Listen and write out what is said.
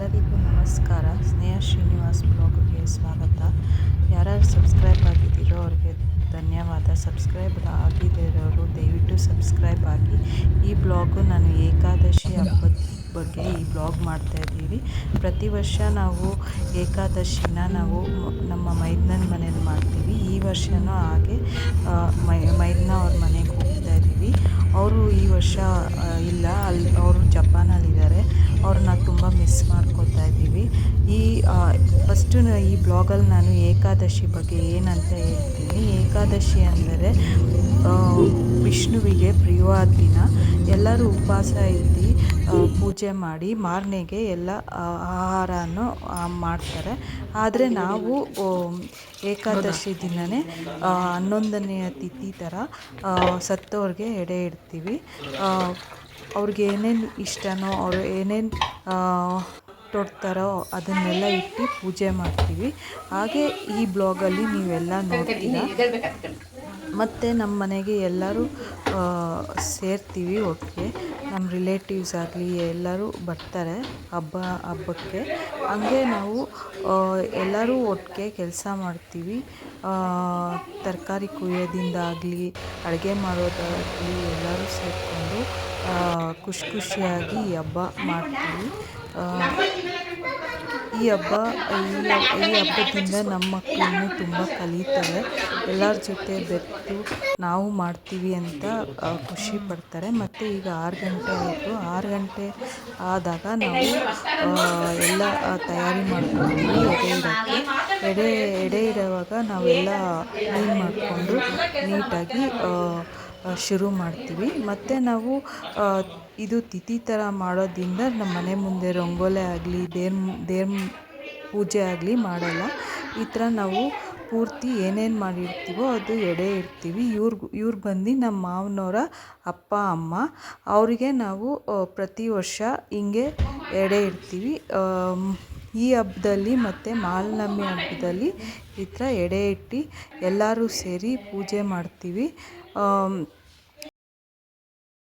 ಎಲ್ಲರಿಗೂ ನಮಸ್ಕಾರ. ಸ್ನೇಹ ಶ್ರೀನಿವಾಸ್ ಬ್ಲಾಗ್ಗೆ ಸ್ವಾಗತ. ಯಾರ್ಯಾರು ಸಬ್ಸ್ಕ್ರೈಬ್ ಆಗಿದ್ದೀರೋ ಅವ್ರಿಗೆ ಧನ್ಯವಾದ. ಸಬ್ಸ್ಕ್ರೈಬ್ ಆಗದೇ ಇರೋರು ದಯವಿಟ್ಟು ಸಬ್ಸ್ಕ್ರೈಬ್ ಆಗಿ. ಈ ಬ್ಲಾಗು ನಾನು ಏಕಾದಶಿ ಹಬ್ಬದ ಬಗ್ಗೆ ಈ ಬ್ಲಾಗ್ ಮಾಡ್ತಾಯಿದ್ದೀವಿ. ಪ್ರತಿ ವರ್ಷ ನಾವು ಏಕಾದಶಿನ ನಾವು ನಮ್ಮ ಮೈದನನ ಮನೇಲಿ ಮಾಡ್ತೀವಿ. ಈ ವರ್ಷವೂ ಹಾಗೆ ಮೈದನ ಅವ್ರ ಮನೆಗೆ ಹೋಗ್ತಾ ಇದ್ದೀವಿ. ಅವರು ಈ ವರ್ಷ ಇಲ್ಲ, ಅವರು ಜಪಾನಲ್ಲಿದ್ದಾರೆ. ಅವ್ರನ್ನ ತುಂಬ ಮಿಸ್ ಮಾಡ್ಕೋತಾ ಇದ್ದೀವಿ. ಫಸ್ಟು ಈ ಬ್ಲಾಗಲ್ಲಿ ನಾನು ಏಕಾದಶಿ ಬಗ್ಗೆ ಏನಂತ ಹೇಳ್ತೀನಿ. ಏಕಾದಶಿ ಅಂದರೆ ವಿಷ್ಣುವಿಗೆ ಪ್ರಿಯವಾದ ದಿನ. ಎಲ್ಲರೂ ಉಪವಾಸ ಇದ್ದು ಪೂಜೆ ಮಾಡಿ ಮಾರನೆಗೆ ಎಲ್ಲ ಆಹಾರನೂ ಮಾಡ್ತಾರೆ. ಆದರೆ ನಾವು ಏಕಾದಶಿ ದಿನವೇ 11ನೆಯ ತಿಥಿ ಥರ ಸತ್ತವ್ರಿಗೆ ಎಡೆ ಇಡ್ತೀವಿ. ಅವ್ರಿಗೆ ಏನೇನು ಇಷ್ಟನೋ ಅವರು ಏನೇನು ತೊಡ್ತಾರೋ ಅದನ್ನೆಲ್ಲ ಇಟ್ಟು ಪೂಜೆ ಮಾಡ್ತೀವಿ. ಹಾಗೆ ಈ ಬ್ಲಾಗಲ್ಲಿ ನೀವೆಲ್ಲ ನೋಡ್ತೀರಾ. ಮತ್ತು ನಮ್ಮ ಮನೆಗೆ ಎಲ್ಲರೂ ಸೇರ್ತೀವಿ ಒಟ್ಟಿಗೆ. ನಮ್ಮ ರಿಲೇಟಿವ್ಸ್ ಆಗಲಿ ಎಲ್ಲರೂ ಬರ್ತಾರೆ ಹಬ್ಬಕ್ಕೆ. ಹಂಗೆ ನಾವು ಎಲ್ಲರೂ ಒಟ್ಟಿಗೆ ಕೆಲಸ ಮಾಡ್ತೀವಿ. ತರಕಾರಿ ಕುಯ್ಯೋದಿಂದಾಗಲಿ ಅಡುಗೆ ಮಾಡೋದಾಗಲಿ ಎಲ್ಲರೂ ಸೇರಿಕೊಂಡು ಖುಷಿಯಾಗಿ ಈ ಹಬ್ಬ ಮಾಡ್ತೀವಿ. ಈ ಹಬ್ಬದಿಂದ ನಮ್ಮ ಮಕ್ಕಳು ತುಂಬ ಕಲಿತಾರೆ. ಎಲ್ಲರ ಜೊತೆ ಬೆರೆತು ನಾವು ಮಾಡ್ತೀವಿ ಅಂತ ಖುಷಿ ಪಡ್ತಾರೆ. ಮತ್ತು ಈಗ 6 ಗಂಟೆ ಆಯಿತು. 6 ಗಂಟೆ ಆದಾಗ ನಾವು ಎಲ್ಲ ತಯಾರಿ ಮಾಡ್ಕೊಳ್ತೀವಿ ಎಡೆ ಇಡುವಾಗ ನಾವೆಲ್ಲ ಕ್ಲೀನ್ ಮಾಡಿಕೊಂಡು ನೀಟಾಗಿ ಶುರು ಮಾಡ್ತೀವಿ. ಮತ್ತು ನಾವು ಇದು ತಿಥಿ ಥರ ಮಾಡೋದ್ರಿಂದ ನಮ್ಮ ಮನೆ ಮುಂದೆ ರಂಗೋಲಿ ಆಗಲಿ ದೇವ್ರ ಪೂಜೆ ಆಗಲಿ ಮಾಡಲ್ಲ. ಈ ಥರ ನಾವು ಪೂರ್ತಿ ಏನೇನು ಮಾಡಿರ್ತೀವೋ ಅದು ಎಡೆ ಇಡ್ತೀವಿ. ಇವ್ರು ಬಂದು ನಮ್ಮ ಮಾವನವರ ಅಪ್ಪ ಅಮ್ಮ. ಅವರಿಗೆ ನಾವು ಪ್ರತಿ ವರ್ಷ ಹಿಂಗೆ ಎಡೆ ಇಡ್ತೀವಿ. ಈ ಹಬ್ಬದಲ್ಲಿ ಮತ್ತು ಮಾಲ್ನಮ್ಮಿ ಹಬ್ಬದಲ್ಲಿ ಈ ಥರ ಎಡೆ ಇಟ್ಟು ಎಲ್ಲರೂ ಸೇರಿ ಪೂಜೆ ಮಾಡ್ತೀವಿ.